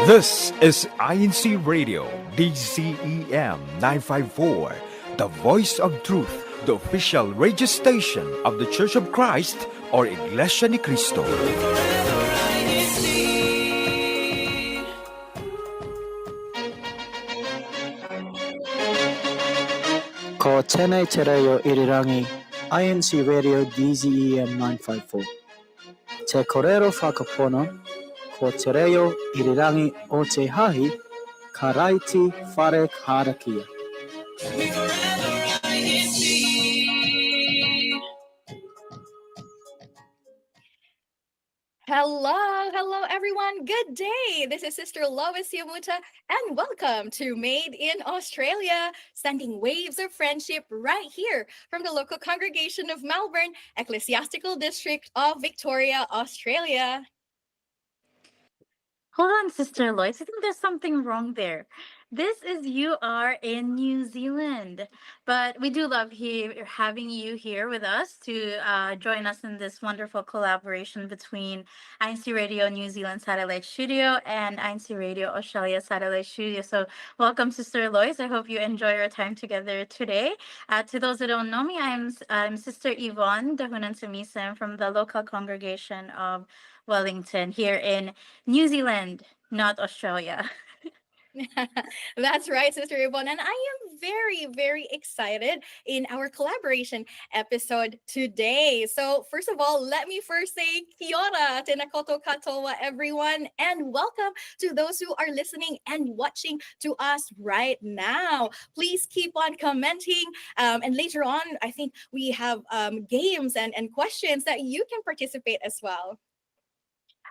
This is INCRadio, DZEM 954, the voice of truth, the official radio station of the Church of Christ or Iglesia ni Cristo. Ko Tenay Tereo Irirangi, INC Radio DZEM 954. Te Korero Whakapono, Ko Tereo Irirangi o Te Hahi, Karaiti Whare Harakia. Hello everyone. Good day. This is Sister Lois Yamuta and welcome to Made in Australia, sending waves of friendship right here from the local congregation of Melbourne, Ecclesiastical District of Victoria, Australia. Hold on, Sister Lois. I think there's something wrong there. This is you are in New Zealand, but we do love having you here with us to join us in this wonderful collaboration between INCRadio New Zealand Satellite Studio and INCRadio Australia Satellite Studio. So, welcome, Sister Lois. I hope you enjoy your time together today. To those who don't know me, I'm Sister Yvonne Dahunan Samisan from the local congregation of Wellington here in New Zealand, not Australia. That's right, Sister Yvonne. And I am very, very excited in our collaboration episode today. So, first of all, let me first say kia ora, tēnā koutou katoa, everyone, and welcome to those who are listening and watching to us right now. Please keep on commenting. And later on, I think we have games and questions that you can participate as well.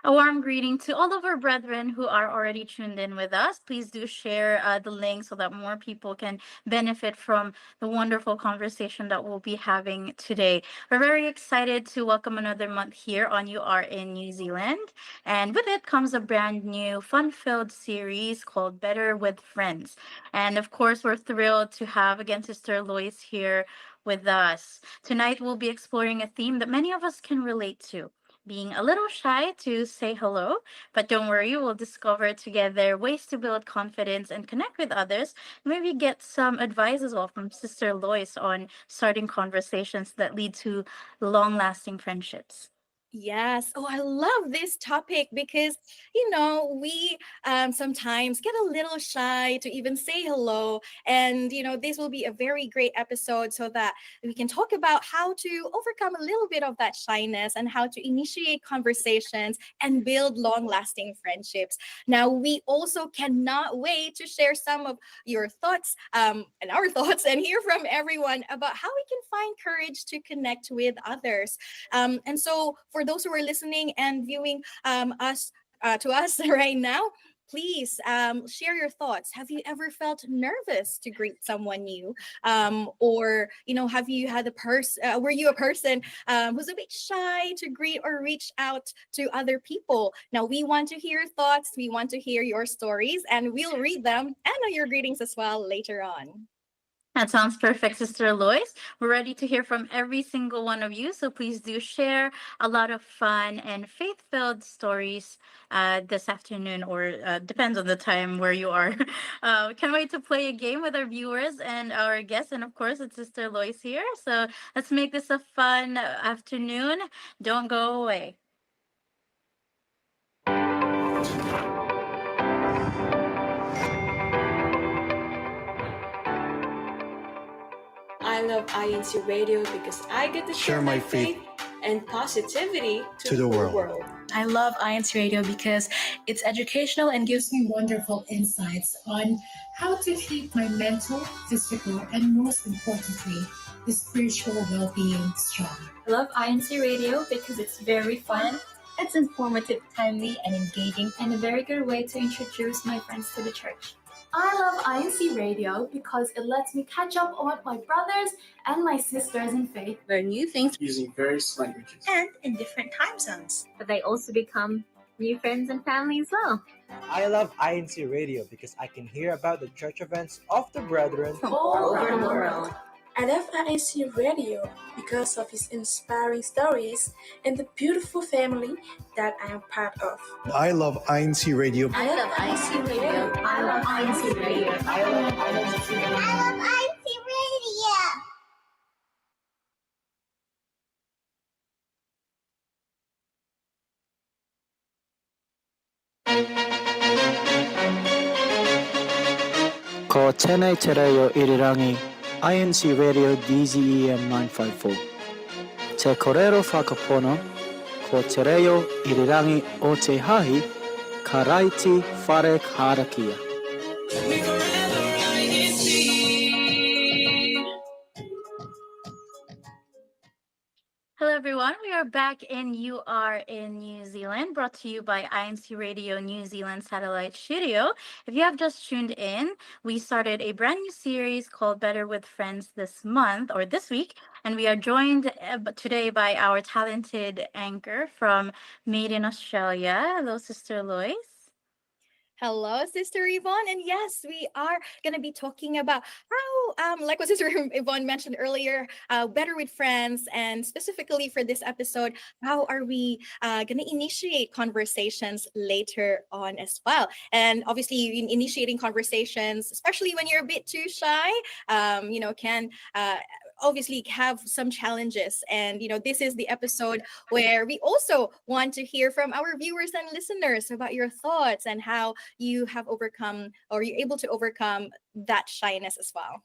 A warm greeting to all of our brethren who are already tuned in with us. Please do share the link so that more people can benefit from the wonderful conversation that we'll be having today. We're very excited to welcome another month here on You Are in New Zealand. And with it comes a brand new fun-filled series called Better with Friends. And of course, we're thrilled to have again Sister Lois here with us. Tonight, we'll be exploring a theme that many of us can relate to, being a little shy to say hello. But don't worry, we'll discover together ways to build confidence and connect with others. Maybe get some advice as well from Sister Lois on starting conversations that lead to long-lasting friendships. Yes. Oh, I love this topic because, we sometimes get a little shy to even say hello. And, this will be a very great episode so that we can talk about how to overcome a little bit of that shyness and how to initiate conversations and build long-lasting friendships. Now, we also cannot wait to share some of your thoughts and our thoughts and hear from everyone about how we can find courage to connect with others. And so for those who are listening and viewing to us right now, please share your thoughts. Have you ever felt nervous to greet someone new? Or, have you had were you a person who's a bit shy to greet or reach out to other people? Now, we want to hear your thoughts. We want to hear your stories, and we'll read them and your greetings as well later on. That sounds perfect, Sister Lois. We're ready to hear from every single one of you. So please do share a lot of fun and faith-filled stories this afternoon, or depends on the time where you are. Can't wait to play a game with our viewers and our guests. And of course, it's Sister Lois here. So let's make this a fun afternoon. Don't go away. I love INCRadio because I get to share my faith and positivity to the world. I love INCRadio because it's educational and gives me wonderful insights on how to keep my mental, physical, and most importantly, the spiritual well-being strong. I love INCRadio because it's very fun, it's informative, timely, and engaging, and a very good way to introduce my friends to the church. I love INCRadio because it lets me catch up on my brothers and my sisters in faith. Learn new things using various languages and in different time zones. But they also become new friends and family as well. I love INCRadio because I can hear about the church events of the brethren all over the world. I love INC Radio because of its inspiring stories and the beautiful family that I am part of. I love INC Radio. I love IC Radio. I love IC Radio. I love IC Radio. I love IC Radio. Ko Tene Tereo Irirangi, INC Radio DZEM 954. Te korero whakapono, ko Tereo Irirangi o te hahi, karaiti whare harakia. Hello, everyone. We are back in You Are in New Zealand, brought to you by INC Radio New Zealand Satellite Studio. If you have just tuned in, we started a brand new series called Better with Friends this month or this week, and we are joined today by our talented anchor from Made in Australia. Hello, Sister Lois. Hello, Sister Yvonne. And yes, we are going to be talking about how, like what Sister Yvonne mentioned earlier, better with friends. And specifically for this episode, how are we going to initiate conversations later on as well? And obviously, in initiating conversations, especially when you're a bit too shy, can obviously have some challenges. And this is the episode where we also want to hear from our viewers and listeners about your thoughts and how you have overcome or you're able to overcome that shyness as well.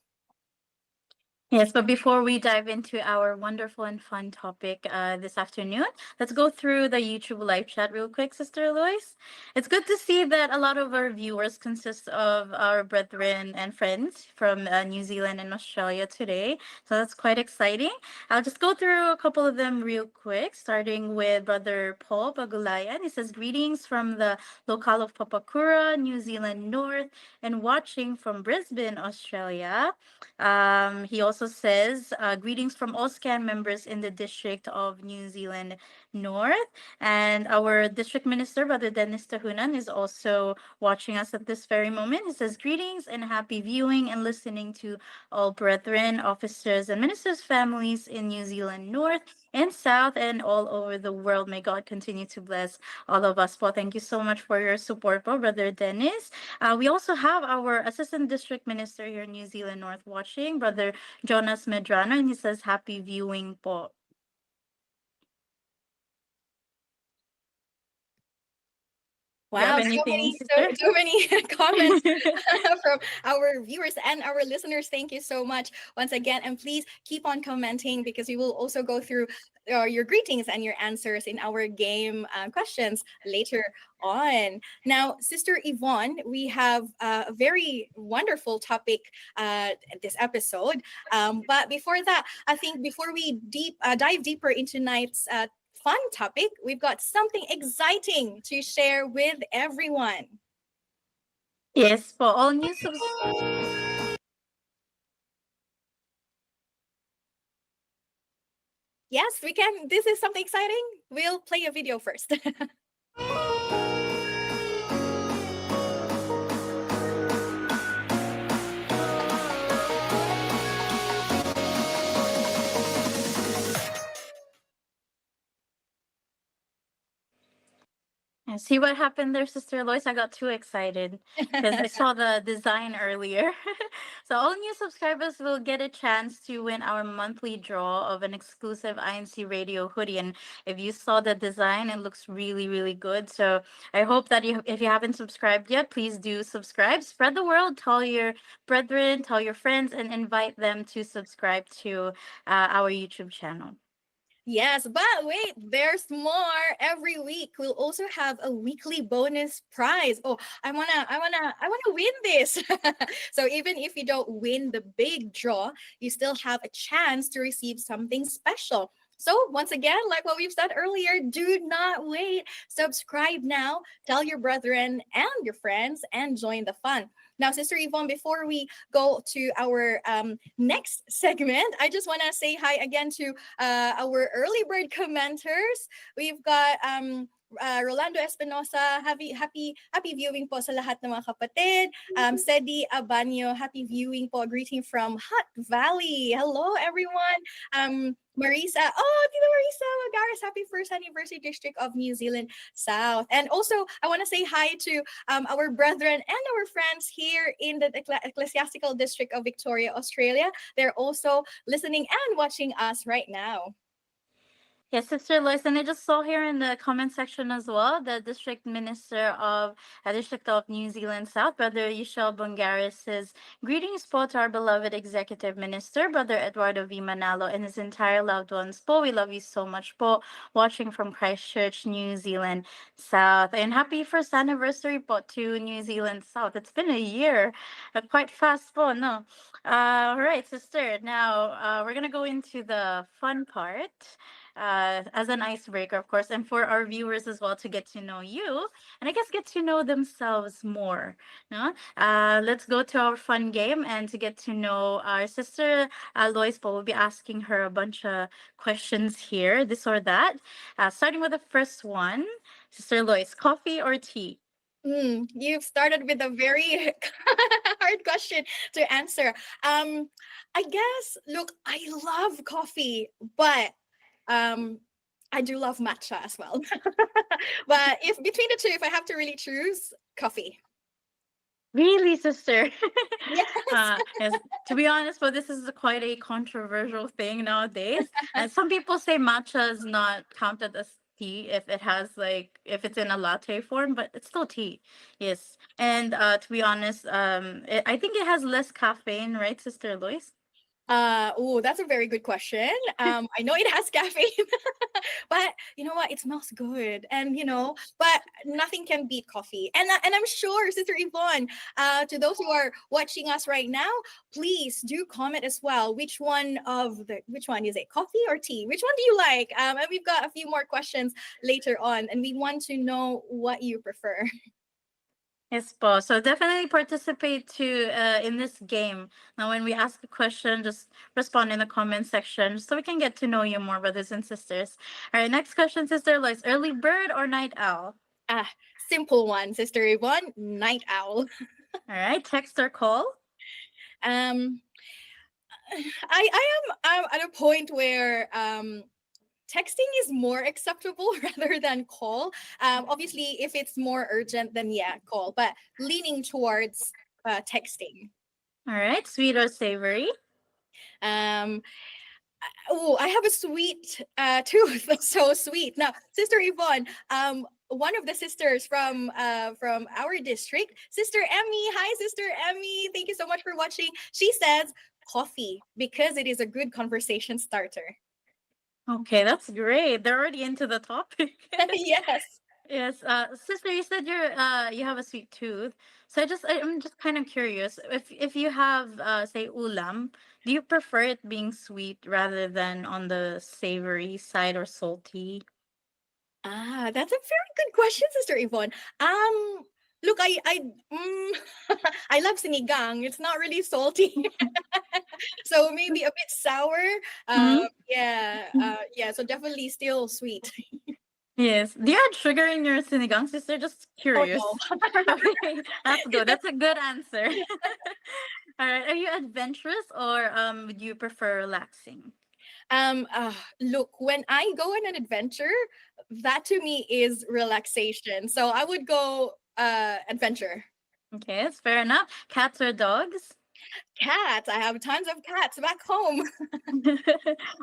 Yes, but before we dive into our wonderful and fun topic this afternoon, let's go through the YouTube live chat real quick, Sister Lois. It's good to see that a lot of our viewers consist of our brethren and friends from New Zealand and Australia today. So that's quite exciting. I'll just go through a couple of them real quick, starting with Brother Paul Bagulayan. He says, greetings from the locale of Papakura, New Zealand North, and watching from Brisbane, Australia. He also says, greetings from all SCAN members in the District of New Zealand North. And our District Minister, Brother Dennis Tahunan, is also watching us at this very moment. He says, greetings and happy viewing and listening to all brethren, officers, and ministers' families in New Zealand North and South and all over the world. May God continue to bless all of us. Well, thank you so much for your support, Brother Dennis. We also have our Assistant District Minister here in New Zealand North watching, Brother Jonas Medrano, and he says, happy viewing po. Wow, so many comments from our viewers and our listeners. Thank you so much once again. And please keep on commenting because we will also go through your greetings and your answers in our game questions later on. Now, Sister Yvonne, we have a very wonderful topic this episode. But before that, I think before we dive deeper into tonight's fun topic, we've got something exciting to share with everyone. Yes, for all new Yes, we can. This is something exciting. We'll play a video first. See what happened there, Sister Lois? I got too excited because I saw the design earlier. So all new subscribers will get a chance to win our monthly draw of an exclusive INC Radio hoodie. And if you saw the design, it looks really, really good. So I hope that if you haven't subscribed yet, please do subscribe. Spread the word, tell your brethren, tell your friends, and invite them to subscribe to our YouTube channel. Yes, but wait, there's more. Every week we'll also have a weekly bonus prize. Oh, I wanna win this. So even if you don't win the big draw, you still have a chance to receive something special. So once again, like what we've said earlier, do not wait. Subscribe now, tell your brethren and your friends, and join the fun. Now, Sister Yvonne, before we go to our next segment, I just want to say hi again to our early bird commenters. We've got Rolando Espinosa, happy viewing po sa lahat ng mga kapatid. Sedi Abanyo, happy viewing po. Greeting from Hutt Valley. Hello, everyone. Marisa, Tita Marisa Magaris, happy first anniversary District of New Zealand South. And also, I want to say hi to our brethren and our friends here in the Ecclesiastical District of Victoria, Australia. They're also listening and watching us right now. Yes, Sister Lois, and I just saw here in the comment section as well, the District Minister of District of New Zealand South, Brother Yishel Bungaris, says, greetings po to our beloved Executive Minister, Brother Eduardo V. Manalo, and his entire loved ones po. We love you so much po, watching from Christchurch, New Zealand South. And happy first anniversary po to New Zealand South. It's been a year, quite fast po, no? All right, Sister, now we're going to go into the fun part. As an icebreaker, of course, and for our viewers as well to get to know you and I guess get to know themselves more. No? Let's go to our fun game and to get to know our sister Lois. We'll be asking her a bunch of questions here, this or that. Starting with the first one, Sister Lois, coffee or tea? You've started with a very hard question to answer. I guess, look, I love coffee, but I do love matcha as well. But if between the two, if I have to really choose, coffee. Really, sister? Yes. Yes. To be honest, but this is quite a controversial thing nowadays. And some people say matcha is not counted as tea if it has if it's in a latte form, but it's still tea. Yes. And to be honest, I think it has less caffeine, right, Sister Lois? That's a very good question. I know it has caffeine, but you know what? It smells good, and but nothing can beat coffee. And I'm sure, Sister Yvonne, to those who are watching us right now, please do comment as well. Which one is it? Coffee or tea? Which one do you like? And we've got a few more questions later on, and we want to know what you prefer. Yes, po. So definitely participate too in this game. Now, when we ask a question, just respond in the comment section so we can get to know you more, brothers and sisters. All right, next question, Sister Lois. Early bird or night owl? Simple one, Sister Yvonne. Night owl. All right, text or call? I am at a point where texting is more acceptable rather than call. Obviously, if it's more urgent, then yeah, call. But leaning towards texting. All right, sweet or savory? I have a sweet tooth. So sweet. Now, Sister Yvonne, one of the sisters from our district, Sister Emmy. Hi, Sister Emmy. Thank you so much for watching. She says coffee because it is a good conversation starter. Okay, that's great. They're already into the topic. Yes. Yes, sister, you said you have a sweet tooth. So I'm just kind of curious. If you have say ulam, do you prefer it being sweet rather than on the savory side or salty? That's a very good question, Sister Yvonne. Look, I love sinigang. It's not really salty, so maybe a bit sour. Yeah. So definitely still sweet. Yes. Do you add sugar in your sinigang, sister? Just curious. Oh, no. Okay, that's good. That's a good answer. All right. Are you adventurous or would you prefer relaxing? Look, when I go on an adventure, that to me is relaxation. So I would go adventure. Okay, that's fair enough. Cats or dogs? Cats. I have tons of cats back home.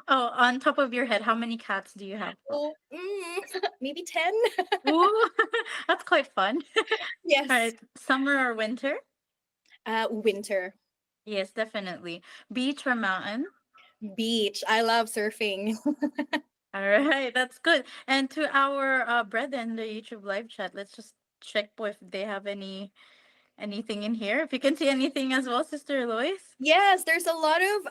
Oh, on top of your head, how many cats do you have? Maybe 10. Ooh, that's quite fun. Yes. All right. Summer or winter? Winter. Yes, definitely. Beach or mountain? Beach. I love surfing. All right, that's good. And to our brethren, the YouTube live chat, let's just check if they have anything in here. If you can see anything as well, Sister Lois. Yes, there's a lot of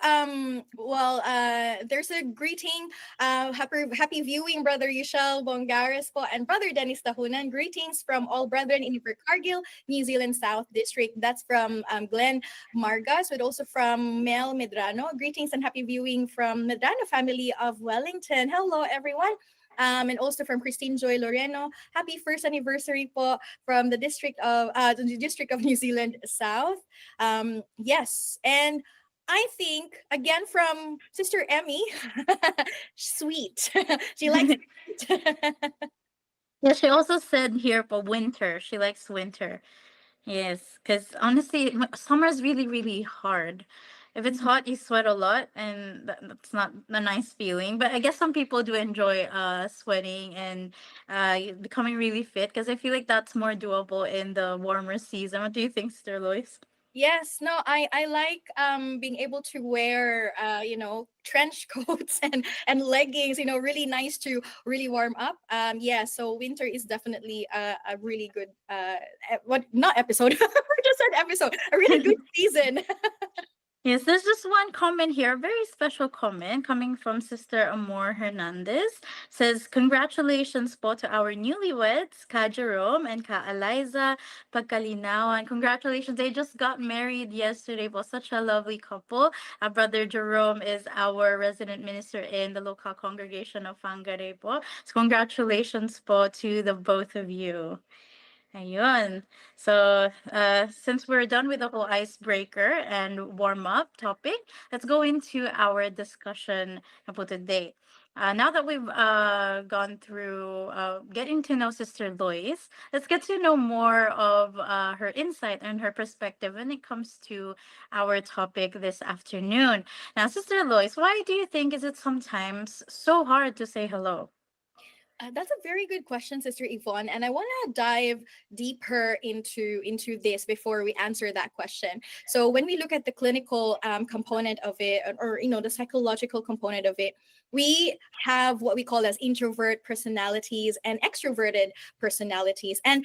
there's a greeting. Happy viewing, Brother Yushel Bongares po and Brother Dennis Tahunan. Greetings from all brethren in Cargill, New Zealand South District. That's from Glenn Margas, but also from Mel Medrano. Greetings and happy viewing from Medrano family of Wellington. Hello, everyone. And also from Christine Joy Loreno, happy first anniversary po from the District of New Zealand South. Yes, and I think again from Sister Emmy, sweet. She likes sweet. Yeah, she also said here for winter. She likes winter. Yes, because honestly, summer is really, really hard. If it's hot, you sweat a lot, and that's not a nice feeling. But I guess some people do enjoy sweating and becoming really fit, because I feel like that's more doable in the warmer season. What do you think, Sister Lois? Yes, no, I like being able to wear trench coats and leggings, really nice to really warm up. Yeah, so winter is definitely a really good what not episode. I just said episode. A really good season. Yes, there's just one comment here, a very special comment coming from Sister Amor Hernandez. Says, congratulations po to our newlyweds, Ka Jerome and Ka Eliza Pagkalinawan. Congratulations, they just got married yesterday po. Such a lovely couple. Brother Jerome is our resident minister in the local congregation of Whangarei po. So congratulations po to the both of you. Ayun. So, since we're done with the whole icebreaker and warm up topic, let's go into our discussion for today. Now that we've gone through getting to know Sister Lois, let's get to know more of her insight and her perspective when it comes to our topic this afternoon. Now, Sister Lois, why do you think is it sometimes so hard to say hello? That's a very good question, Sister Yvonne, and I want to dive deeper into this before we answer that question. So, when we look at the clinical component of it, or the psychological component of it, we have what we call as introvert personalities and extroverted personalities, and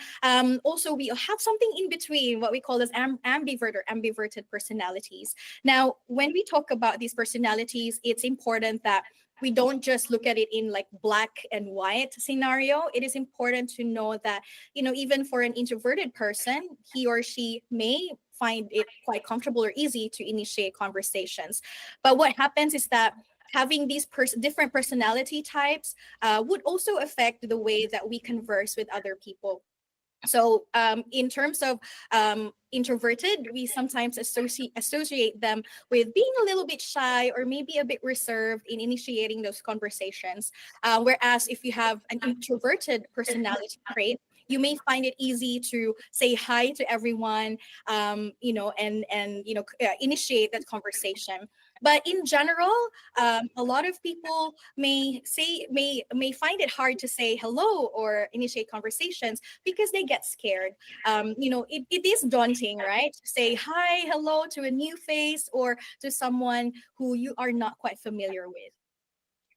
also we have something in between, what we call as ambivert or ambiverted personalities. Now, when we talk about these personalities, it's important that we don't just look at it in like black and white scenario. It is important to know that, even for an introverted person, he or she may find it quite comfortable or easy to initiate conversations. But what happens is that having these different personality types would also affect the way that we converse with other people. So in terms of introverted, we sometimes associate them with being a little bit shy or maybe a bit reserved in initiating those conversations. Whereas if you have an introverted personality trait, you may find it easy to say hi to everyone, initiate that conversation. But in general, a lot of people may find it hard to say hello or initiate conversations because they get scared. It is daunting, right? To say hi, hello to a new face or to someone who you are not quite familiar with.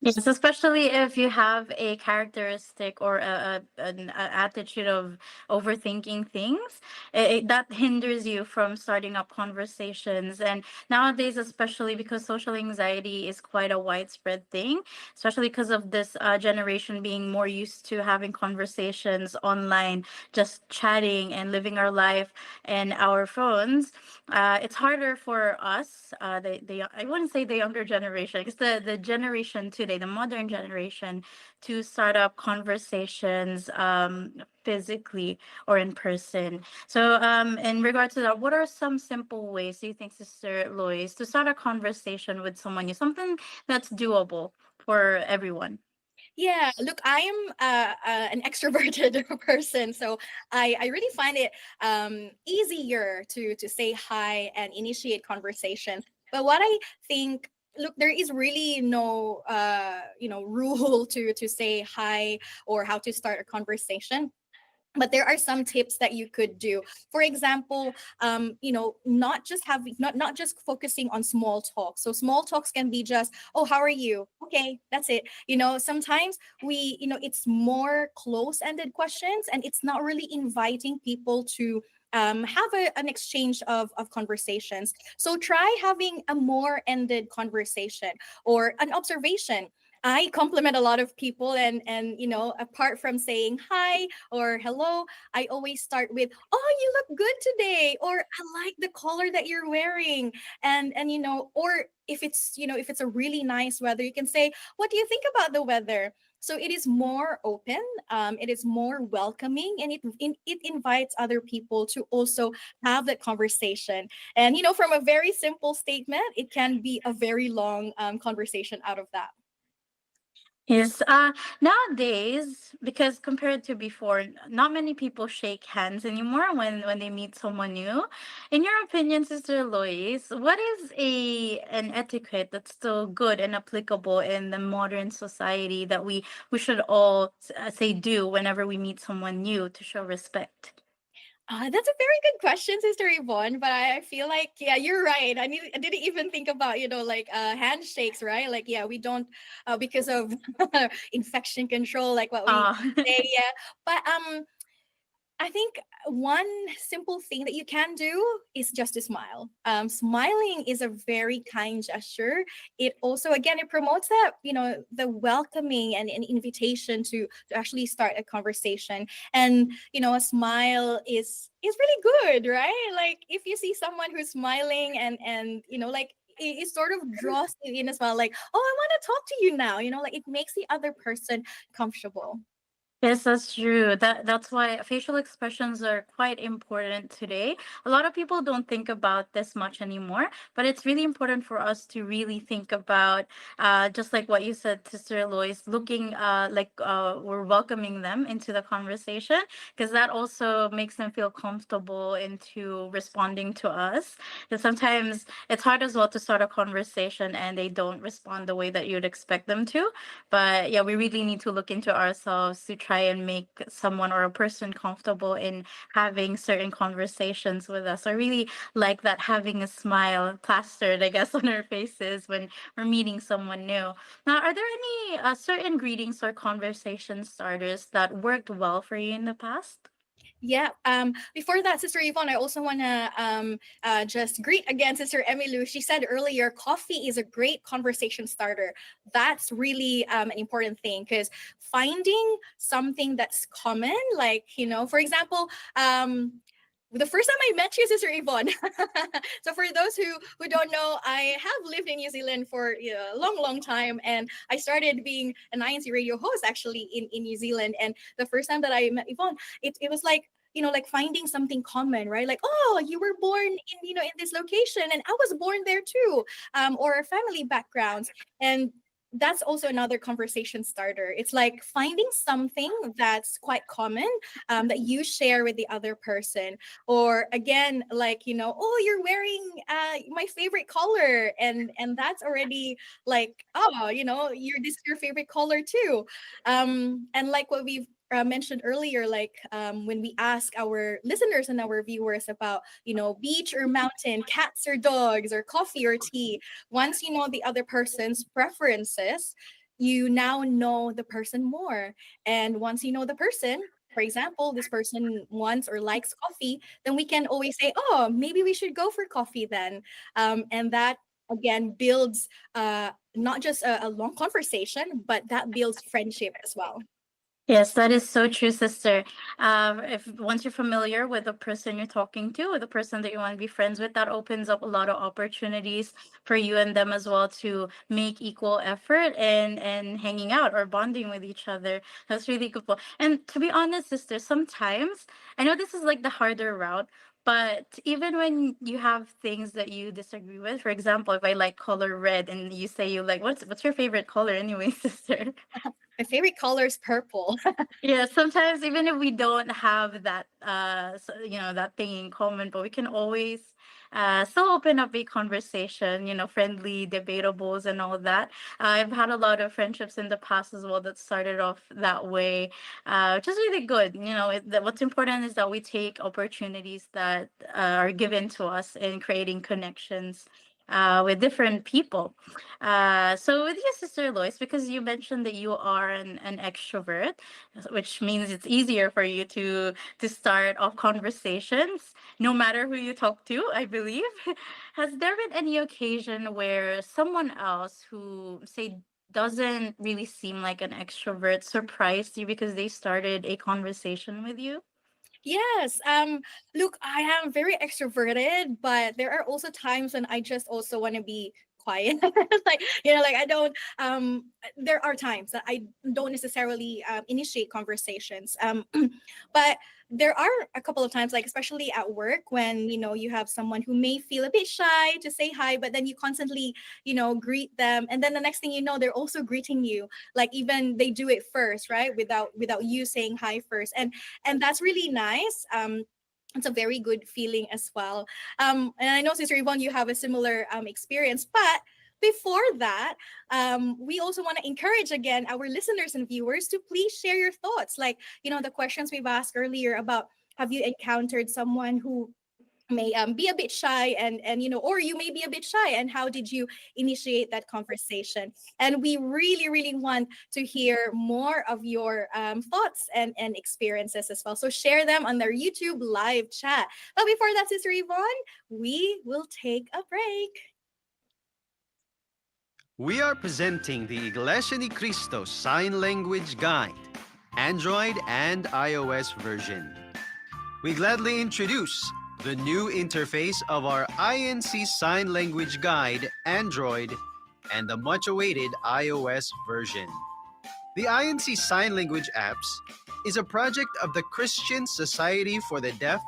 Yes, especially if you have a characteristic or an attitude of overthinking things, that hinders you from starting up conversations. And nowadays, especially because social anxiety is quite a widespread thing, especially because of this generation being more used to having conversations online, just chatting and living our life and our phones. It's harder for us, I wouldn't say the younger generation, it's the generation today, the modern generation, to start up conversations physically or in person. So in regards to that, what are some simple ways do you think, Sister Lois, to start a conversation with someone new, something that's doable for everyone? Yeah, look, I am an extroverted person, so I really find it easier to say hi and initiate conversation. But what I think, look, there is really no rule to say hi or how to start a conversation, but there are some tips that you could do. For example, not just focusing on small talk. So small talks can be just, oh, how are you? Okay, that's it. Sometimes it's more close-ended questions, and it's not really inviting people to have an exchange of conversations. So try having a more ended conversation or an observation. I compliment a lot of people, and apart from saying hi or hello, I always start with, "Oh, you look good today," or "I like the color that you're wearing," or if it's a really nice weather, you can say, "What do you think about the weather?" So it is more open, it is more welcoming, and it invites other people to also have that conversation. And from a very simple statement, it can be a very long conversation out of that. Yes, nowadays, because compared to before, not many people shake hands anymore when they meet someone new. In your opinion, Sister Lois, what is a an etiquette that's still good and applicable in the modern society that we should all say do whenever we meet someone new to show respect? That's a very good question, Sister Yvonne. But I feel like, yeah, you're right. I didn't even think about, like handshakes, right? Like, yeah, we don't, because of infection control, like what we Uh, say, yeah. But I think one simple thing that you can do is just to smile. Smiling is a very kind gesture. It also, again, it promotes that, the welcoming and an invitation to actually start a conversation. And, a smile is really good, right? Like if you see someone who's smiling and like it sort of draws you in as well. Like, oh, I want to talk to you now. Like it makes the other person comfortable. Yes, that's true. That's why facial expressions are quite important today. A lot of people don't think about this much anymore, but it's really important for us to really think about, just like what you said, Sister Lois, looking like we're welcoming them into the conversation, because that also makes them feel comfortable into responding to us. Because sometimes it's hard as well to start a conversation and they don't respond the way that you'd expect them to. But yeah, we really need to look into ourselves to try and make someone or a person comfortable in having certain conversations with us. I really like that, having a smile plastered, I guess, on our faces when we're meeting someone new. Now, are there any certain greetings or conversation starters that worked well for you in the past? Yeah. Before that, Sister Yvonne, I also want to just greet again Sister Emilu. She said earlier, coffee is a great conversation starter. That's really an important thing, because finding something that's common, like, for example, the first time I met you, Sister Yvonne. So for those who don't know, I have lived in New Zealand for a long, long time, and I started being an INC radio host actually in New Zealand. And the first time that I met Yvonne, it was like, like finding something common, right? Like, oh, you were born in this location, and I was born there too, or family backgrounds. And that's also another conversation starter. It's like finding something that's quite common, that you share with the other person. Or again, like, oh, you're wearing my favorite color, and that's already like, oh, this is your favorite color too. And like what we've mentioned earlier, like when we ask our listeners and our viewers about, beach or mountain, cats or dogs, or coffee or tea, once you know the other person's preferences, you now know the person more. And once you know the person, for example, this person wants or likes coffee, then we can always say, oh, maybe we should go for coffee then. And that again builds not just a long conversation, but that builds friendship as well. Yes, that is so true, sister. If once you're familiar with the person you're talking to, or the person that you want to be friends with, that opens up a lot of opportunities for you and them as well to make equal effort and hanging out or bonding with each other. That's really cool. And to be honest, sister, sometimes I know this is like the harder route. But even when you have things that you disagree with, for example, if I like color red and you say you like, what's your favorite color anyway, sister? My favorite color is purple. Yeah, sometimes even if we don't have that that thing in common, but we can always still open up a conversation, friendly debatables and all that. I've had a lot of friendships in the past as well that started off that way, which is really good. What's important is that we take opportunities that are given to us in creating connections with different people. So with your sister Lois, because you mentioned that you are an extrovert, which means it's easier for you to start off conversations, no matter who you talk to, I believe. Has there been any occasion where someone else who say doesn't really seem like an extrovert surprised you because they started a conversation with you? Yes. Look, I am very extroverted, but there are also times when I just also want to be quiet. Like, like I don't, there are times that I don't necessarily initiate conversations. But there are a couple of times, like especially at work, when you have someone who may feel a bit shy to say hi, but then you constantly greet them, and then the next thing you know, they're also greeting you, like even they do it first, right, without you saying hi first, and that's really nice. It's a very good feeling as well. And I know, Sister Yvonne, you have a similar experience, but before that, we also want to encourage again our listeners and viewers to please share your thoughts. Like, the questions we've asked earlier about, have you encountered someone who may be a bit shy, and or you may be a bit shy, and how did you initiate that conversation? And we really really want to hear more of your thoughts and experiences as well, so share them on their YouTube live chat. But before that, Sister Yvonne, we will take a break. We are presenting the Iglesia ni Cristo Sign Language Guide, Android and iOS version. We gladly introduce the new interface of our INC Sign Language Guide, Android, and the much-awaited iOS version. The INC Sign Language apps is a project of the Christian Society for the Deaf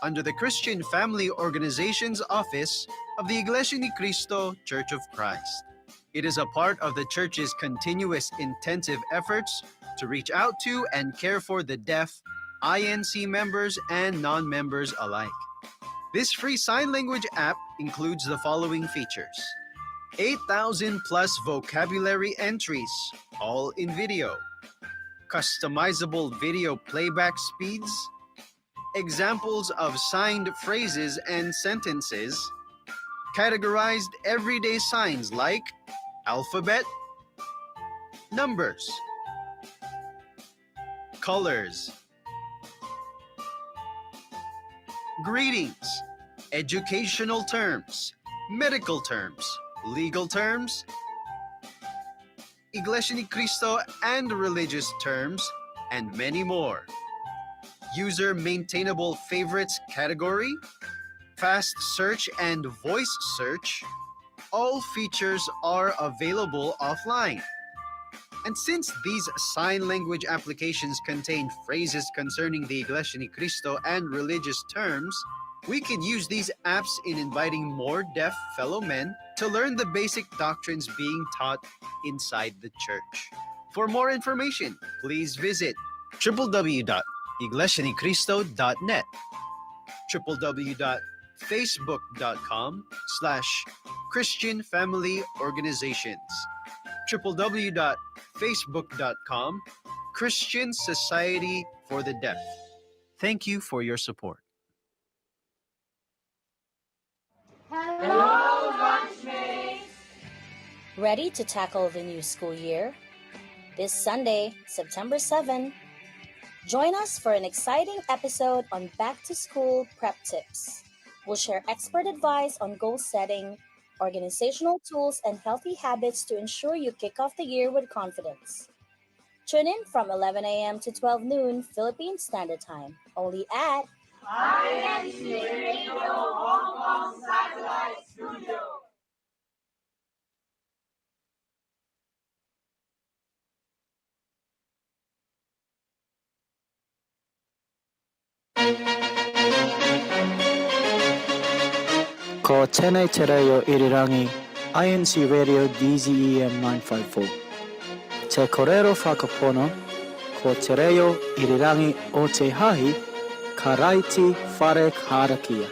under the Christian Family Organizations Office of the Iglesia ni Cristo Church of Christ. It is a part of the Church's continuous intensive efforts to reach out to and care for the deaf, INC members and non-members alike. This free sign language app includes the following features: 8,000 plus vocabulary entries, all in video, customizable video playback speeds, examples of signed phrases and sentences, categorized everyday signs like alphabet, numbers, colors, greetings, educational terms, medical terms, legal terms, Iglesia ni Cristo and religious terms, and many more. User maintainable favorites category, fast search and voice search. All features are available offline. And since these sign language applications contain phrases concerning the Iglesia ni Cristo and religious terms, we can use these apps in inviting more deaf fellow men to learn the basic doctrines being taught inside the church. For more information, please visit www.iglesianicristo.net, www.facebook.com/Christian Family Organizations, www.facebook.com Christian Society for the Deaf. Thank you for your support. Hello, lunchmates! Ready to tackle the new school year? This Sunday, September 7, join us for an exciting episode on Back to School Prep Tips. We'll share expert advice on goal setting, organizational tools, and healthy habits to ensure you kick off the year with confidence. Tune in from 11 a.m. to 12 noon Philippine Standard Time, only at INCRadio Hong Kong Satellite Studio. Ko Tene Tereo Irirangi, INC Radio DZEM 954. Te Korero Whakapono, Ko Tereo Irirangi o Te Hahi, Karaiti Whare Harakia.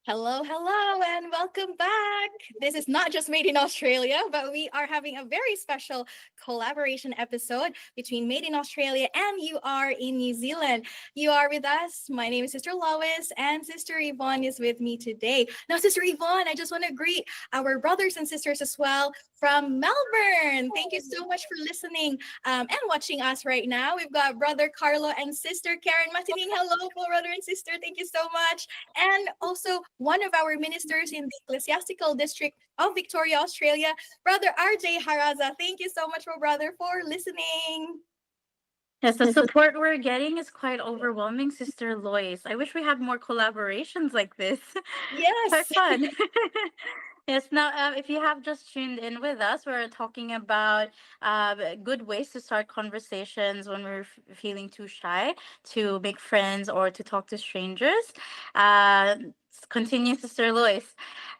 Hello, hello, and welcome back. This is not just Made in Australia, but we are having a very special collaboration episode between Made in Australia and You Are in New Zealand. You are with us. My name is Sister Lois, and Sister Yvonne is with me today. Now, Sister Yvonne, I just want to greet our brothers and sisters as well from Melbourne. Thank you so much for listening and watching us right now. We've got Brother Carlo and Sister Karen Matining. Hello, brother and sister. Thank you so much. And also one of our ministers in the Ecclesiastical District of Victoria, Australia, Brother RJ Haraza. Thank you so much, brother, for listening. Yes, the support we're getting is quite overwhelming, Sister Lois. I wish we had more collaborations like this. Quite Yes. fun. Yes, now, if you have just tuned in with us, we're talking about good ways to start conversations when we're feeling too shy to make friends or to talk to strangers. Continue, Sister Lois.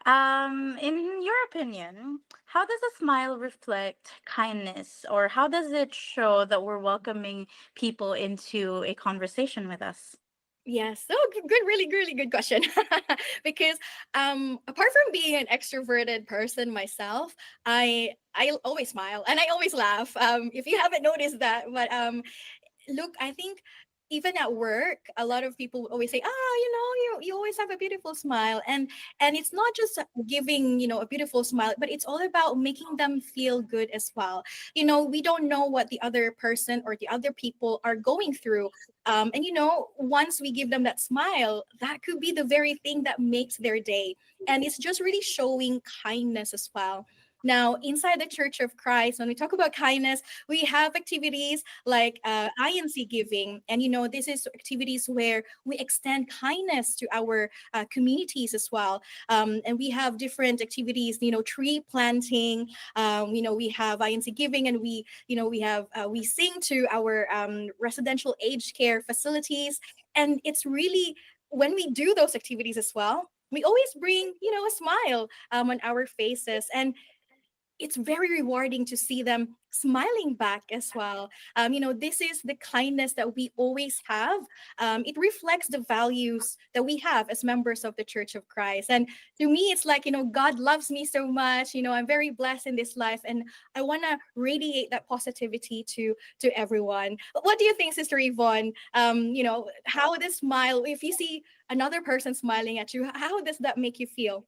In your opinion, how does a smile reflect kindness, or how does it show that we're welcoming people into a conversation with us? Yes. So good, really good question. Because apart from being an extroverted person myself, I always smile and I always laugh. If you haven't noticed that, but look, I think even at work, a lot of people would always say, "Ah, you always have a beautiful smile," and it's not just giving a beautiful smile, but it's all about making them feel good as well. We don't know what the other person or the other people are going through, and once we give them that smile, that could be the very thing that makes their day, and it's just really showing kindness as well. Now, inside the Church of Christ, when we talk about kindness, we have activities like INC giving. And, this is activities where we extend kindness to our communities as well. And we have different activities, tree planting. We have INC giving, and we sing to our residential aged care facilities. And it's really when we do those activities as well, we always bring, a smile on our faces. And it's very rewarding to see them smiling back as well. This is the kindness that we always have. It reflects the values that we have as members of the Church of Christ. And to me, it's like, God loves me so much. I'm very blessed in this life, and I want to radiate that positivity to everyone. But what do you think, Sister Yvonne? How this smile, if you see another person smiling at you, how does that make you feel?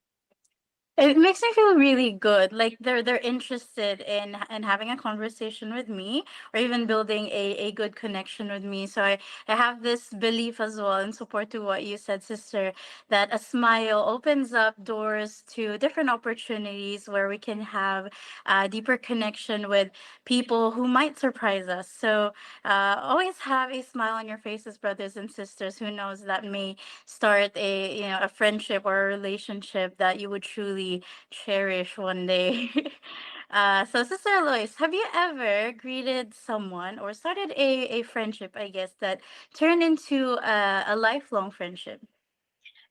It makes me feel really good. Like they're interested in having a conversation with me, or even building a good connection with me. So I have this belief as well, in support to what you said, sister, that a smile opens up doors to different opportunities where we can have a deeper connection with people who might surprise us. So always have a smile on your faces, brothers and sisters. Who knows, that may start a friendship or a relationship that you would truly cherish one day. So, Sister Lois, have you ever greeted someone or started a friendship, I guess, that turned into a lifelong friendship?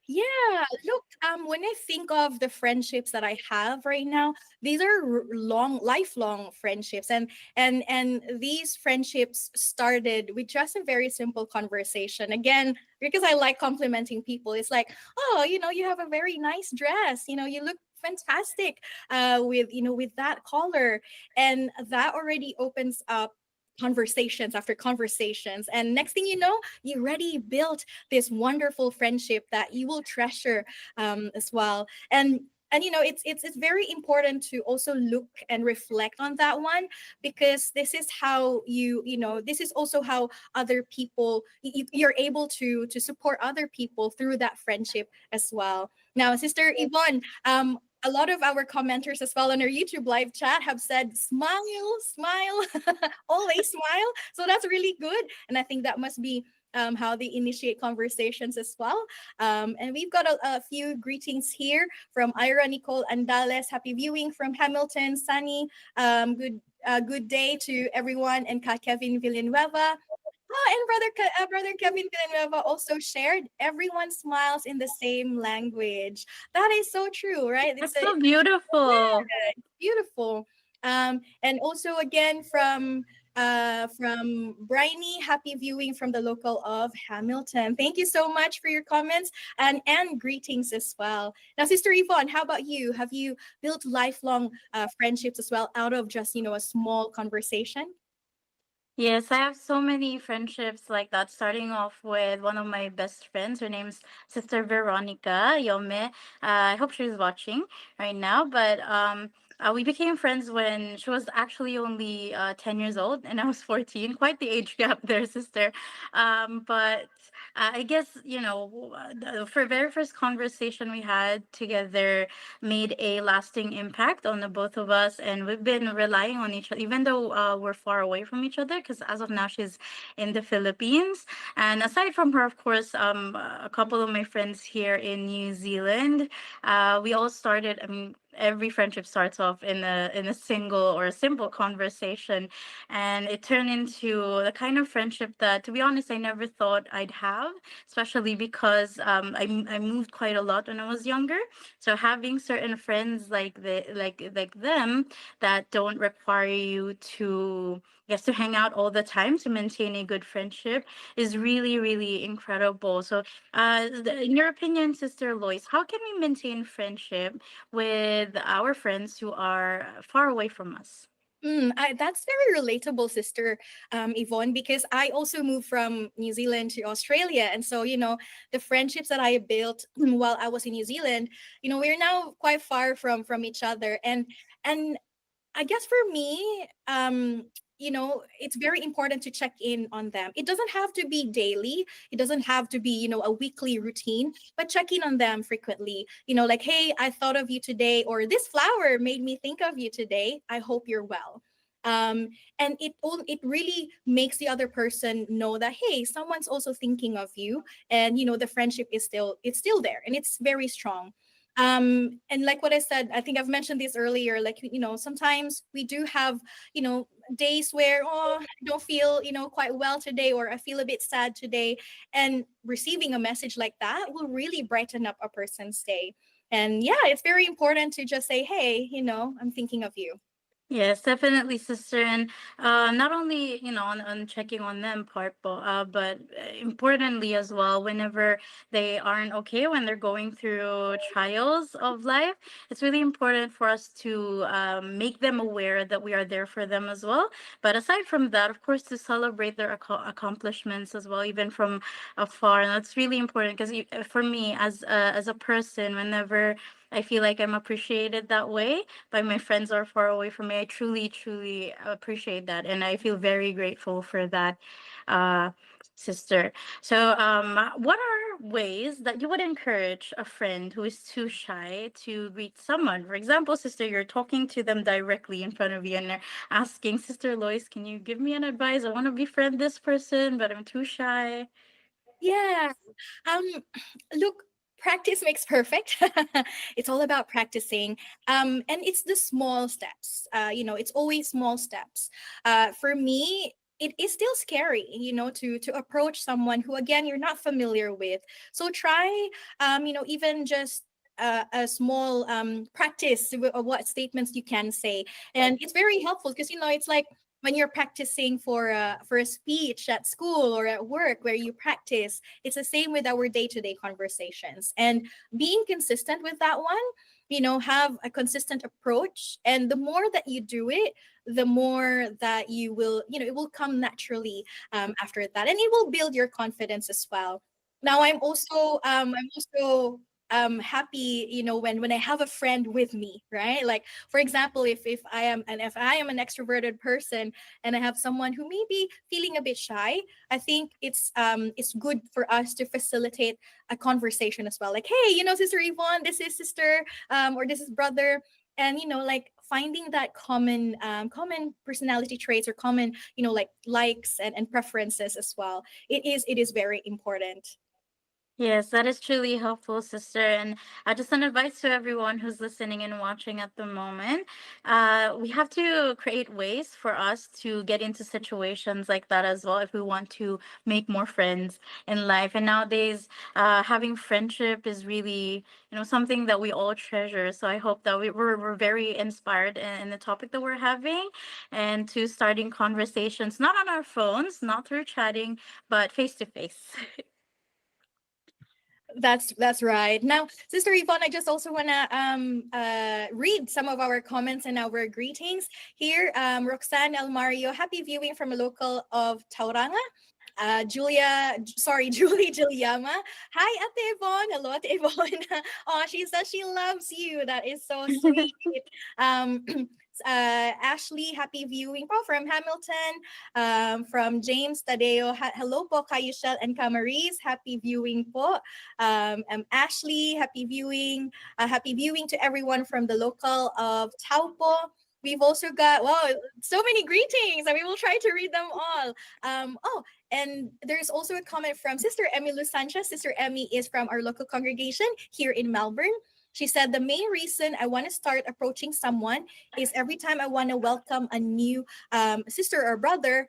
Yeah, look, when I think of the friendships that I have right now, these are lifelong friendships, and these friendships started with just a very simple conversation. Again, because I like complimenting people, it's like, oh, you have a very nice dress. You look fantastic, with that color, and that already opens up conversations after conversations, and next thing you know, you already built this wonderful friendship that you will treasure as well. And it's very important to also look and reflect on that one, because this is how this is also how other people you're able to support other people through that friendship as well. Now, Sister Yvonne, a lot of our commenters as well on our YouTube live chat have said, smile, smile, always smile. So that's really good. And I think that must be how they initiate conversations as well. And we've got a few greetings here from Ira Nicole Andales. Happy viewing from Hamilton. Sunny, good day to everyone. And Ka Kevin Villanueva. And brother Kevin Villanueva also shared, everyone smiles in the same language. That is so true, right? That's so beautiful. Yeah, beautiful. And also again from Briny, happy viewing from the local of Hamilton. Thank you so much for your comments and greetings as well. Now, Sister Yvonne, how about you? Have you built lifelong friendships as well out of just a small conversation? Yes, I have so many friendships like that, starting off with one of my best friends. Her name's Sister Veronica Yome. I hope she's watching right now. But we became friends when she was actually only 10 years old and I was 14. Quite the age gap there, sister. But I guess, the for very first conversation we had together made a lasting impact on the both of us, and we've been relying on each other, even though we're far away from each other. Because as of now, she's in the Philippines, and aside from her, of course, a couple of my friends here in New Zealand, we all started. I mean, every friendship starts off in a single or a simple conversation, and it turned into the kind of friendship that, to be honest, I never thought I'd have, especially because I moved quite a lot when I was younger. So having certain friends like them that don't require you to, yes, to hang out all the time to maintain a good friendship is really, really incredible. So in your opinion, Sister Lois, how can we maintain friendship with our friends who are far away from us? That's very relatable, Sister Yvonne, because I also moved from New Zealand to Australia. And so, the friendships that I built while I was in New Zealand, we're now quite far from each other. And I guess for me, it's very important to check in on them. It doesn't have to be daily. It doesn't have to be, a weekly routine, but check in on them frequently. Like, hey, I thought of you today, or this flower made me think of you today. I hope you're well. And it really makes the other person know that, hey, someone's also thinking of you, and the friendship is still there, and it's very strong. And like what I said, I think I've mentioned this earlier, like, sometimes we do have, days where, oh, I don't feel, quite well today, or I feel a bit sad today, and receiving a message like that will really brighten up a person's day. And yeah, it's very important to just say, hey, I'm thinking of you. Yes, definitely, sister. And not only, on checking on them part, but importantly as well, whenever they aren't okay, when they're going through trials of life, it's really important for us to make them aware that we are there for them as well. But aside from that, of course, to celebrate their accomplishments as well, even from afar. And that's really important because for me, as a person, whenever I feel like I'm appreciated that way by my friends are far away from me, I truly, truly appreciate that. And I feel very grateful for that, uh, sister. So, what are ways that you would encourage a friend who is too shy to greet someone? For example, sister, you're talking to them directly in front of you and they're asking, Sister Lois, can you give me an advice? I want to befriend this person, but I'm too shy. Yeah. Um, Look, practice makes perfect. It's all about practicing. And it's the small steps. It's always small steps. For me, it is still scary, to approach someone who, again, you're not familiar with. So try, even just a small practice of what statements you can say, and it's very helpful because it's like when you're practicing for a speech at school or at work where you practice. It's the same with our day-to-day conversations, and being consistent with that one, have a consistent approach, and the more that you do it, the more that you will, it will come naturally after that, and it will build your confidence as well. Now I'm also happy, when I have a friend with me, right? Like, for example, if I am an extroverted person and I have someone who may be feeling a bit shy, I think it's good for us to facilitate a conversation as well. Like, hey, Sister Yvonne, this is sister, or this is brother. And like finding that common personality traits, or common, like likes and preferences as well. It is very important. Yes, that is truly helpful, sister. And just an advice to everyone who's listening and watching at the moment. We have to create ways for us to get into situations like that as well if we want to make more friends in life. And nowadays, having friendship is really, something that we all treasure. So I hope that we're very inspired in the topic that we're having, and to starting conversations, not on our phones, not through chatting, but face to face. That's right. Now, Sister Yvonne, I just also wanna read some of our comments and our greetings here. Roxanne El Mario, happy viewing from a local of Tauranga. Julie Giuliama. Hi, Ate Yvonne. Hello, Ate Yvonne. Oh, she says she loves you. That is so sweet. Um, Ashley, happy viewing po from Hamilton. From James Tadeo, hello po, Kayushel and Camariz. Happy viewing po. Ashley, happy viewing. Happy viewing to everyone from the local of Taupo. We've also got, wow, so many greetings, and we will try to read them all. And there's also a comment from Sister Emmy Lu Sanchez. Sister Emmy is from our local congregation here in Melbourne. She said the main reason I want to start approaching someone is every time I want to welcome a new sister or brother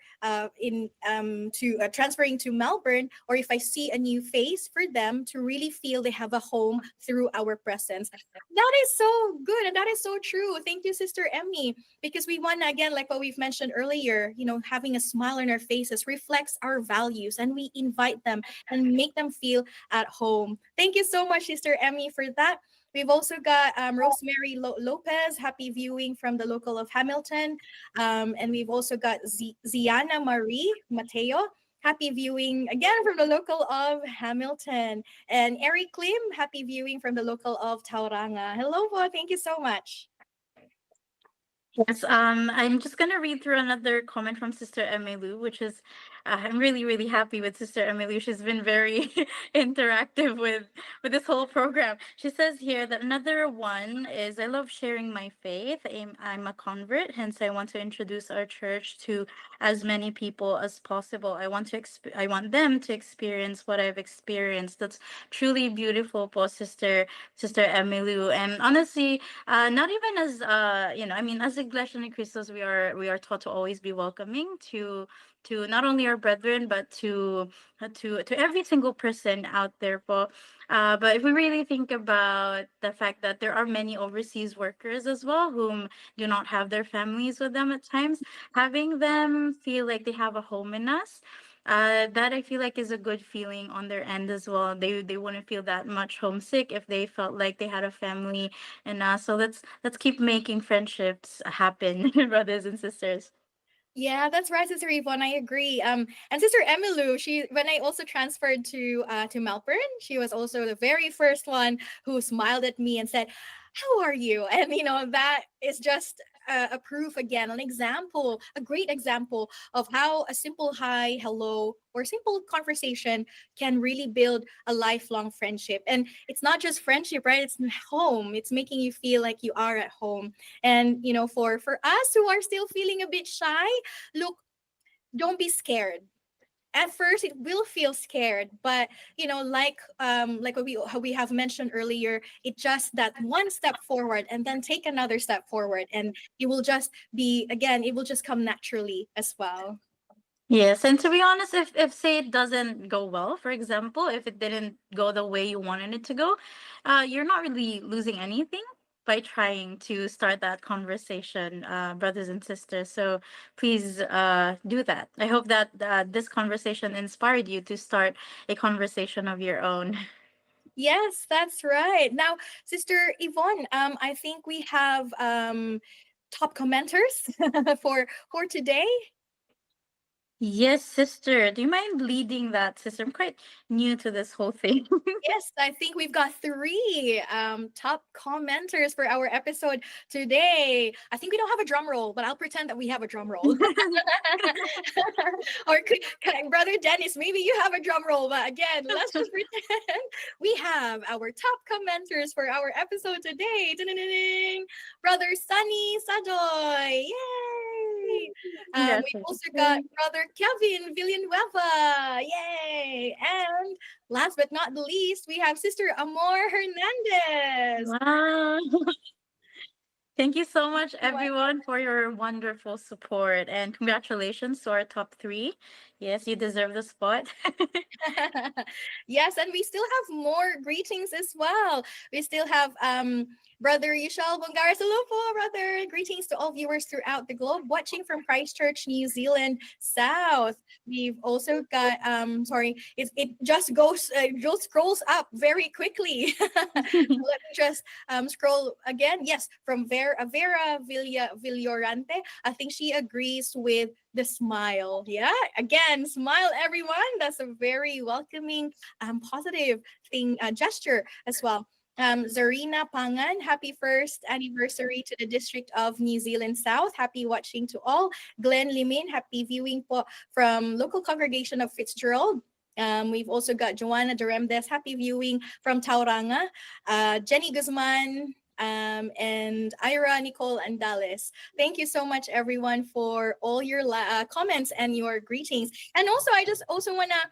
in to transferring to Melbourne, or if I see a new face for them to really feel they have a home through our presence. That is so good and that is so true. Thank you, Sister Emmy, because we want to, again, like what we've mentioned earlier, having a smile on our faces reflects our values, and we invite them and make them feel at home. Thank you so much, Sister Emmy, for that. We've also got Rosemary Lopez, happy viewing from the local of Hamilton. And we've also got Ziana Marie Mateo, happy viewing again from the local of Hamilton. And Eric Klim, happy viewing from the local of Tauranga. Hello, po. Thank you so much. Yes, I'm just gonna read through another comment from Sister Emilu, which is, I'm really, really happy with Sister Emilu. She's been very interactive with this whole program. She says here that another one is, I love sharing my faith. I'm a convert, hence I want to introduce our church to as many people as possible. I want them to experience what I've experienced. That's truly beautiful, po, Sister Emilu. And honestly, not even as I mean, as Iglesia ni Cristos, we are taught to always be welcoming to not only our brethren, but to every single person out there po. But if we really think about the fact that there are many overseas workers as well whom do not have their families with them at times, having them feel like they have a home in us, that I feel like is a good feeling on their end as well. They wouldn't feel that much homesick if they felt like they had a family. And so let's keep making friendships happen, brothers and sisters. Yeah, that's right, Sister Yvonne. I agree. And Sister Emilu, when I also transferred to Melbourne, she was also the very first one who smiled at me and said, "How are you?" And that is just a proof again, an example, a great example of how a simple hi, hello, or simple conversation can really build a lifelong friendship. And it's not just friendship, right? It's home. It's making you feel like you are at home. And for us who are still feeling a bit shy, look, don't be scared. At first it will feel scared, but like what we have mentioned earlier, it just that one step forward and then take another step forward, and it will just come naturally as well. Yes, and to be honest, if say it doesn't go well, for example, if it didn't go the way you wanted it to go, you're not really losing anything by trying to start that conversation, brothers and sisters. So please do that. I hope that this conversation inspired you to start a conversation of your own. Yes, that's right. Now, Sister Yvonne, I think we have top commenters for today. Yes, sister. Do you mind leading that, sister? I'm quite new to this whole thing. Yes, I think we've got three top commenters for our episode today. I think we don't have a drum roll, but I'll pretend that we have a drum roll. Or Brother Dennis, maybe you have a drum roll, but again, let's just pretend we have our top commenters for our episode today. Ding-ding-ding-ding. Brother Sunny Sajoy, yay! We've also got Brother Kevin Villanueva, yay! And last but not the least, we have Sister Amor Hernandez. Wow. Thank you so much, everyone, for your wonderful support. And congratulations to our top three. Yes, you deserve the spot. Yes, and we still have more greetings as well. We still have Brother Yushal Bongaras. Hello po, brother. Greetings to all viewers throughout the globe watching from Christchurch, New Zealand South. We've also got it just scrolls up very quickly. Let me just scroll again. Yes, from Vera Villorante. I think she agrees with the smile. Yeah, again, smile, everyone. That's a very welcoming, positive thing, gesture as well. Zarina Pangan, happy first anniversary to the District of New Zealand South. Happy watching to all. Glenn Limin, happy viewing po from local congregation of Fitzgerald. We've also got Joanna Duremdes, happy viewing from Tauranga. Jenny Guzman, and Ira, Nicole, and Dallas. Thank you so much, everyone, for all your comments and your greetings. And also, I just also wanna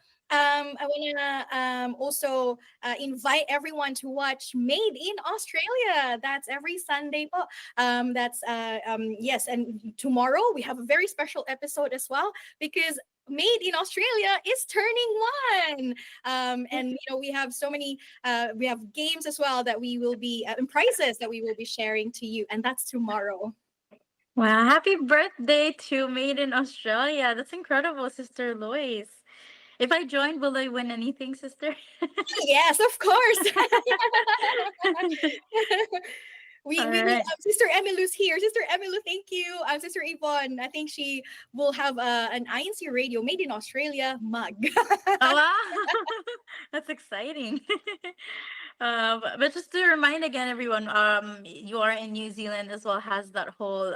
also invite everyone to watch Made in Australia. That's every Sunday. Po. Yes, and tomorrow we have a very special episode as well because Made in Australia is turning one. And we have so many. We have games as well that we will be and prizes that we will be sharing to you, and that's tomorrow. Wow, happy birthday to Made in Australia. That's incredible, Sister Lois. If I join, will I win anything, sister? Yes, of course. We will. Right. Sister Emilu's here. Sister Emilu, thank you. Sister Yvonne, I think she will have an INCRadio Made in Australia mug. Oh, wow. That's exciting. But just to remind again, everyone, you are in New Zealand as well, has that whole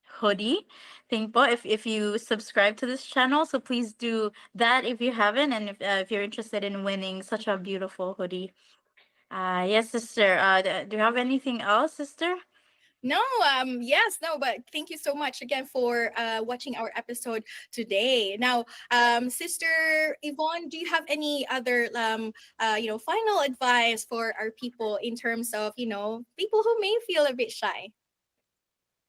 hoodie thing. But if you subscribe to this channel, so please do that if you haven't, and if you're interested in winning such a beautiful hoodie. Yes, sister. Do you have anything else, sister? No, yes, no, but thank you so much again for watching our episode today. Now, Sister Yvonne, do you have any other, final advice for our people in terms of, people who may feel a bit shy?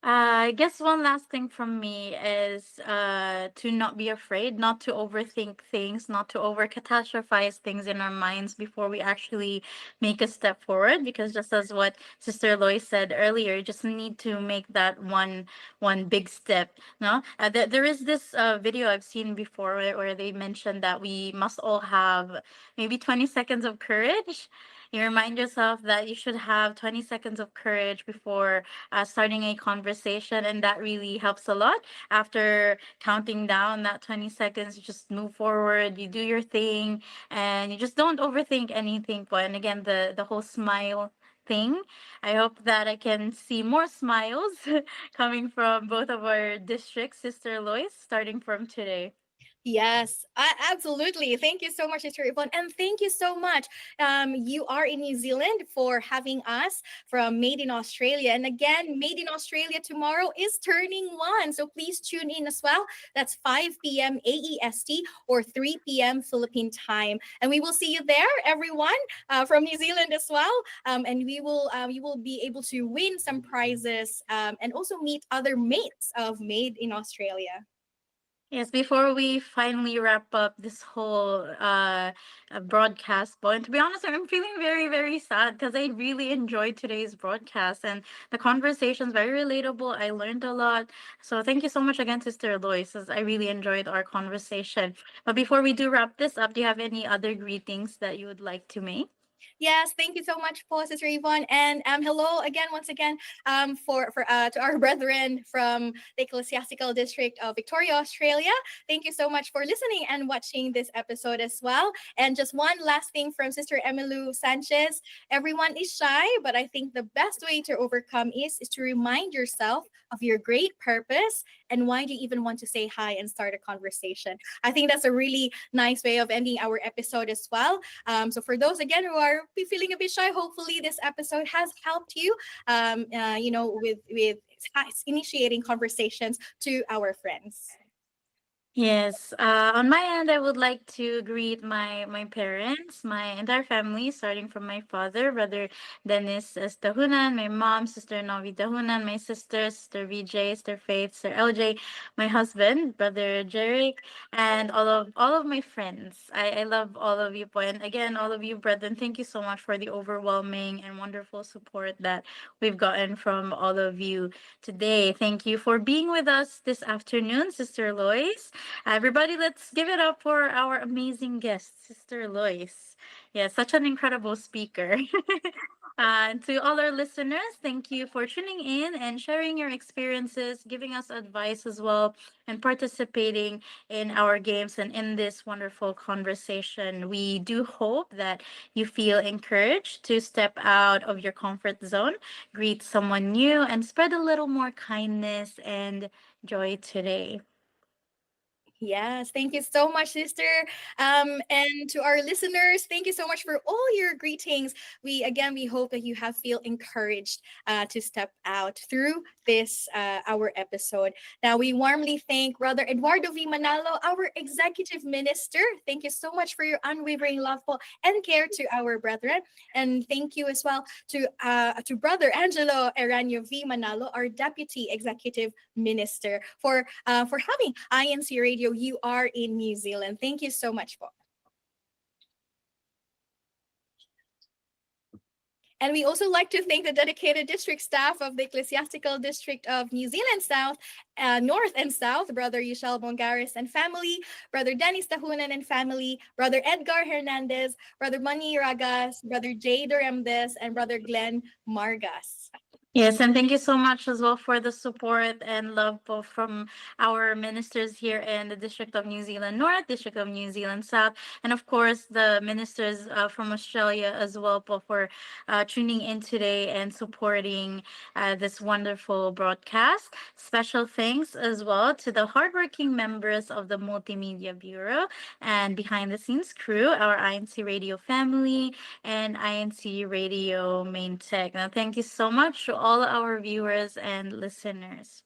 I guess one last thing from me is to not be afraid, not to overthink things, not to over catastrophize things in our minds before we actually make a step forward. Because just as what Sister Lois said earlier, you just need to make that one big step. No, there is this video I've seen before where they mentioned that we must all have maybe 20 seconds of courage. You remind yourself that you should have 20 seconds of courage before starting a conversation, and that really helps a lot. After counting down that 20 seconds, you just move forward, you do your thing, and you just don't overthink anything. And again, the whole smile thing, I hope that I can see more smiles coming from both of our districts, Sister Lois, starting from today. Yes, absolutely. Thank you so much, Sister Yvonne. And thank you so much. You are in New Zealand for having us from Made in Australia. And again, Made in Australia tomorrow is turning one. So please tune in as well. That's 5 p.m. AEST or 3 p.m. Philippine time. And we will see you there, everyone, from New Zealand as well. And you will be able to win some prizes and also meet other mates of Made in Australia. Yes, before we finally wrap up this whole broadcast, but to be honest, I'm feeling very, very sad because I really enjoyed today's broadcast and the conversation's very relatable. I learned a lot. So thank you so much again, Sister Lois. As I really enjoyed our conversation. But before we do wrap this up, do you have any other greetings that you would like to make? Yes, thank you so much, po, Sister Yvonne, and hello again, once again, for to our brethren from the Ecclesiastical District of Victoria, Australia. Thank you so much for listening and watching this episode as well. And just one last thing from Sister Emilu Sanchez: everyone is shy, but I think the best way to overcome is to remind yourself of your great purpose and why do you even want to say hi and start a conversation. I think that's a really nice way of ending our episode as well. So for those again who are feeling a bit shy, hopefully this episode has helped you, with initiating conversations to our friends. Yes. On my end, I would like to greet my parents, my entire family, starting from my father, brother Dennis Tahunan, my mom, sister Novi Tahunan, my sister, sister VJ, sister Faith, sister LJ, my husband, brother Jerick, and all of my friends. I love all of you, po. And again, all of you, brethren, thank you so much for the overwhelming and wonderful support that we've gotten from all of you today. Thank you for being with us this afternoon, Sister Lois. Everybody, let's give it up for our amazing guest, Sister Lois. Yeah, such an incredible speaker. And to all our listeners, thank you for tuning in and sharing your experiences, giving us advice as well, and participating in our games and in this wonderful conversation. We do hope that you feel encouraged to step out of your comfort zone, greet someone new, and spread a little more kindness and joy today. Yes, thank you so much, sister. And to our listeners, thank you so much for all your greetings. We hope that you have feel encouraged to step out through this our episode. Now we warmly thank Brother Eduardo V. Manalo, our executive minister. Thank you so much for your unwavering love po, and care to our brethren. And thank you as well to Brother Angelo Eranio V. Manalo, our deputy executive minister, for having INC Radio. You are in New Zealand. Thank you so much po. And we also like to thank the dedicated district staff of the Ecclesiastical District of New Zealand North and South, Brother Yushel Bongaris and family, Brother Dennis Tahunan and family, Brother Edgar Hernandez, Brother Mani Ragas, Brother Jay Duremdes, and Brother Glenn Margas. Yes, and thank you so much as well for the support and love both from our ministers here in the District of New Zealand North, District of New Zealand South, and of course the ministers from Australia as well both for tuning in today and supporting this wonderful broadcast. Special thanks as well to the hardworking members of the Multimedia Bureau and behind the scenes crew, our INC Radio family and INC Radio Main Tech. Now, thank you so much to all our viewers and listeners.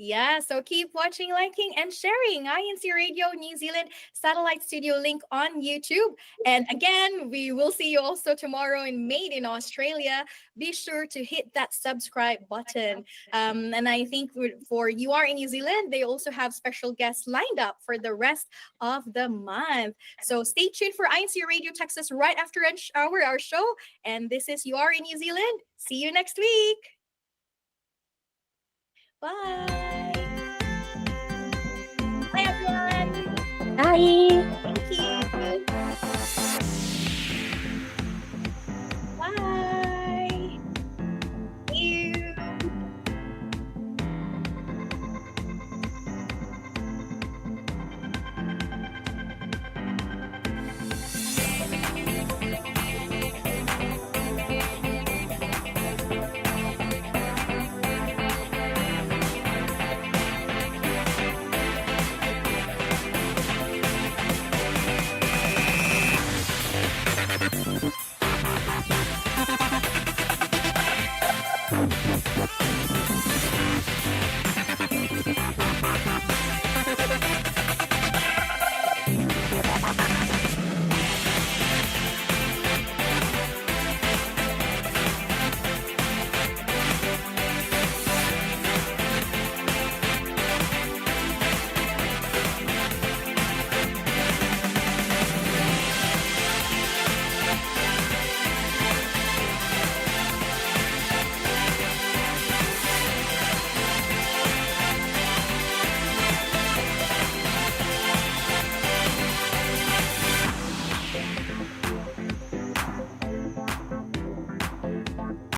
Yeah, so keep watching, liking, and sharing INC Radio New Zealand Satellite Studio link on YouTube. And again, we will see you also tomorrow in Made in Australia. Be sure to hit that subscribe button. And I think for You Are in New Zealand, they also have special guests lined up for the rest of the month. So stay tuned for INC Radio Texas right after our show. And this is You Are in New Zealand. See you next week. Bye. Bye, everyone. Bye. Thank you. Bye.